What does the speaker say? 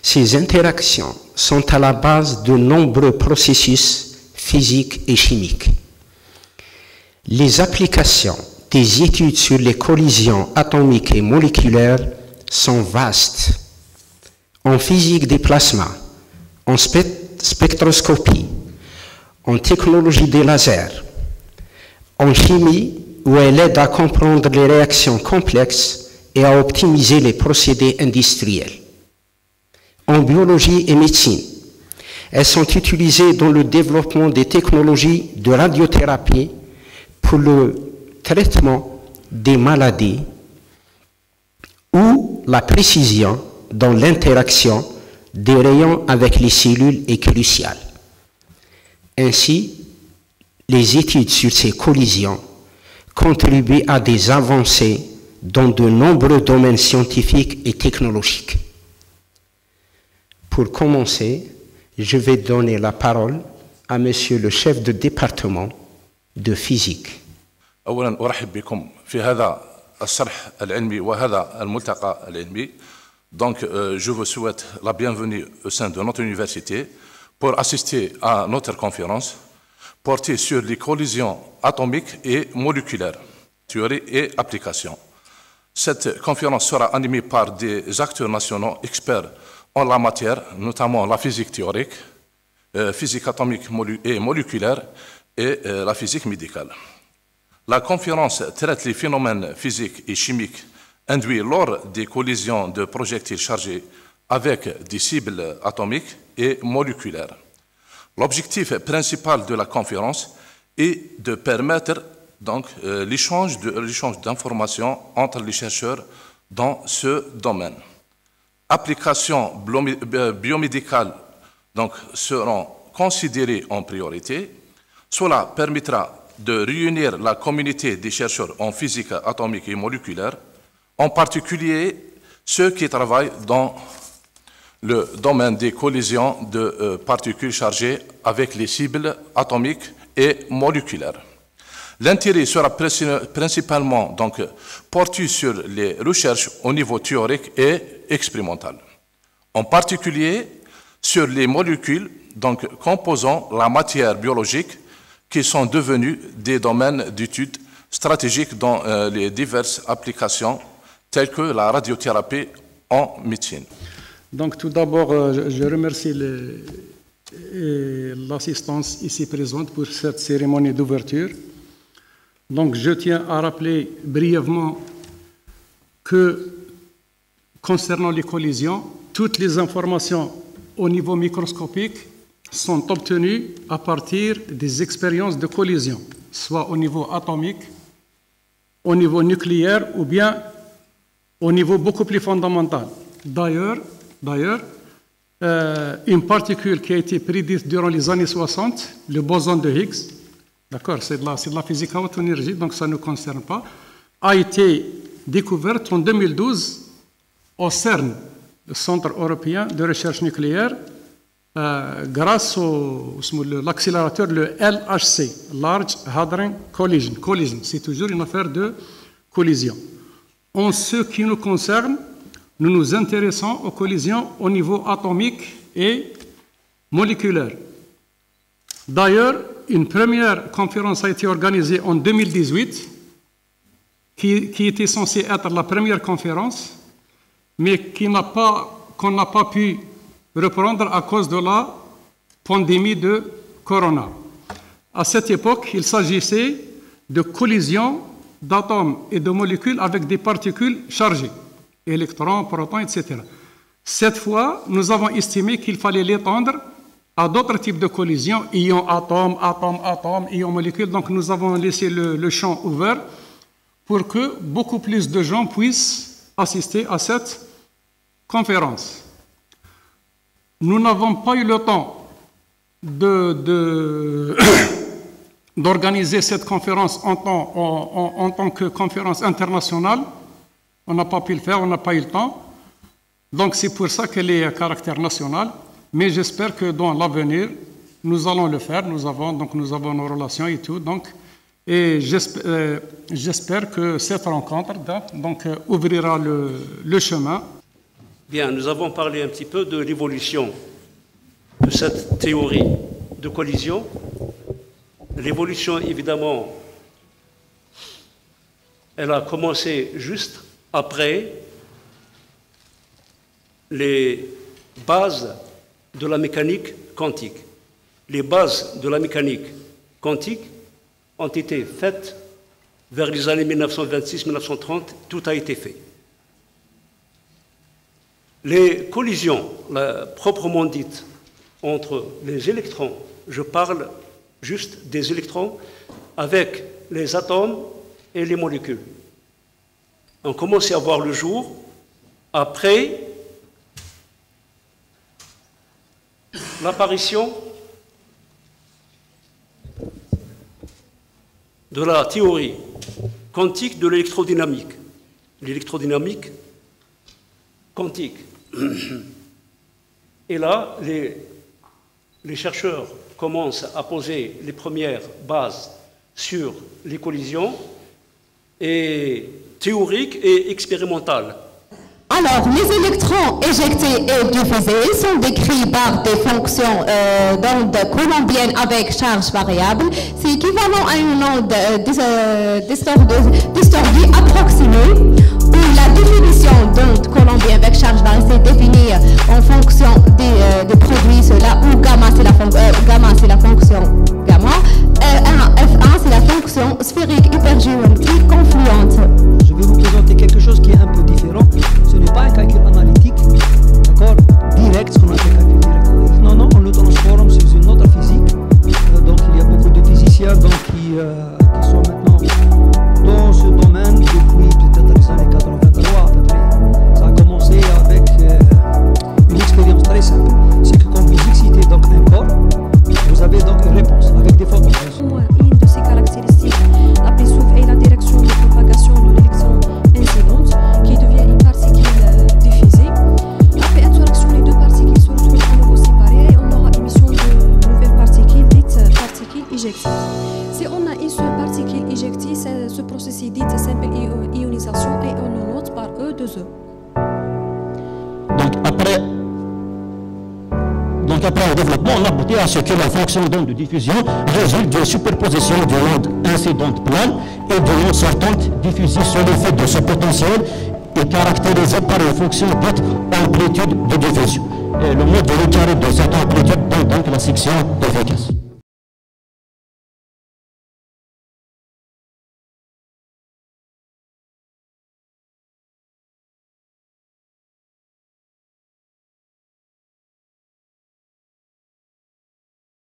Ces interactions sont à la base de nombreux processus physiques et chimiques. Les applications des études sur les collisions atomiques et moléculaires sont vastes. En physique des plasmas, en spectroscopie, en technologie des lasers, en chimie, où elle aide à comprendre les réactions complexes et à optimiser les procédés industriels. En biologie et médecine, elles sont utilisées dans le développement des technologies de radiothérapie pour le traitement des maladies ou la précision dans l'interaction des rayons avec les cellules est cruciale. Ainsi, les études sur ces collisions contribuent à des avancées dans de nombreux domaines scientifiques et technologiques. Pour commencer, je vais donner la parole à Monsieur le chef de département de physique. أولاً أرحب بكم في هذا الشرح العلمي وهذا الملتقى العلمي. Donc, je vous souhaite la bienvenue au sein de notre université pour assister à notre conférence portée sur les collisions atomiques et moléculaires, théorie et application. Cette conférence sera animée par des acteurs nationaux experts en la matière, notamment la physique théorique, physique atomique et moléculaire et la physique médicale. La conférence traite les phénomènes physiques et chimiques induits lors des collisions de projectiles chargés avec des cibles atomiques et moléculaires. L'objectif principal de la conférence est de permettre donc l'échange d'informations entre les chercheurs dans ce domaine. Applications biomédicales donc, seront considérées en priorité. Cela permettra de réunir la communauté des chercheurs en physique atomique et moléculaire, en particulier ceux qui travaillent dans le domaine des collisions de particules chargées avec les cibles atomiques et moléculaires. L'intérêt sera principalement donc, porté sur les recherches au niveau théorique et expérimental, en particulier sur les molécules donc, composant la matière biologique qui sont devenues des domaines d'études stratégiques dans les diverses applications telles que la radiothérapie en médecine. Donc tout d'abord, je remercie l'assistance ici présente pour cette cérémonie d'ouverture. Donc je tiens à rappeler brièvement que concernant les collisions, toutes les informations au niveau microscopique sont obtenues à partir des expériences de collision, soit au niveau atomique, au niveau nucléaire ou bien au niveau beaucoup plus fondamental. D'ailleurs, une particule qui a été prédite durant les années 60, le boson de Higgs, d'accord, c'est de la physique à haute énergie, donc ça ne nous concerne pas, a été découverte en 2012 au CERN, le Centre européen de recherche nucléaire, grâce à l'accélérateur, le LHC, Large Hadron Collision. Collision, c'est toujours une affaire de collision. En ce qui nous concerne, nous nous intéressons aux collisions au niveau atomique et moléculaire. D'ailleurs, une première conférence a été organisée en 2018, qui était censée être la première conférence, mais qu'on n'a pas pu reprendre à cause de la pandémie de Corona. À cette époque, il s'agissait de collisions d'atomes et de molécules avec des particules chargées, électrons, protons, etc. Cette fois, nous avons estimé qu'il fallait l'étendre à d'autres types de collisions, ions atomes, ions molécules. Donc nous avons laissé le champ ouvert pour que beaucoup plus de gens puissent assister à cette conférence. Nous n'avons pas eu le temps d'organiser cette conférence en tant que conférence internationale. On n'a pas pu le faire, on n'a pas eu le temps. Donc c'est pour ça qu'elle est à caractère national. Mais j'espère que dans l'avenir, nous allons le faire. Nous avons nos relations et tout. Et j'espère que cette rencontre ouvrira le chemin Bien, nous avons parlé un petit peu de l'évolution de cette théorie de collision. L'évolution, évidemment, elle a commencé juste après les bases de la mécanique quantique. Les bases de la mécanique quantique ont été faites vers les années 1926-1930, tout a été fait. Les collisions, proprement dites, entre les électrons, je parle juste des électrons, avec les atomes et les molécules, ont commencé à voir le jour après l'apparition de la théorie quantique de l'électrodynamique. L'électrodynamique quantique. Et là, les chercheurs commencent à poser les premières bases sur les collisions et théoriques et expérimentales. Alors, les électrons éjectés et diffusés sont décrits par des fonctions d'onde colombienne avec charge variable. C'est équivalent à une onde distordie approximée, où la définition d'onde colombienne avec charge variable c'est définie en fonction des produits, cela, où gamma c'est la fonction gamma, F1 c'est la fonction sphérique hypergéométrique confluente. Je vais vous présenter quelque chose qui est un peu différent. Ce n'est pas un calcul analytique, d'accord, direct, ce qu'on appelle calcul direct. Non, non, on le transforme sous une autre physique. Donc il y a beaucoup de physiciens qui sont maintenant dans ce domaine depuis peut-être les années 83 à peu près. Ça a commencé avec une expérience très simple. C'est que quand vous excitez donc un corps, vous avez donc une réponse avec des photons. Une de ces caractéristiques la plus souvent est la direction de propagation de l'électron incidente qui devient une particule diffusée. Après interaction, les deux particules se retrouvent à nouveau séparées et on aura émission de nouvelles particules dites particules éjectées. Si on a une seule particule éjectée, ce processus dit simple ionisation et on le note par E2E. Donc après le développement, on aboutit à ce que la fonction d'onde de diffusion résulte d'une superposition d'une onde incidente plane et d'une onde sortante diffusée sur l'effet de ce potentiel et caractérisée par une fonction dite amplitude de diffusion. Et le mode de le carré de cette amplitude donne donc la section d'efficace.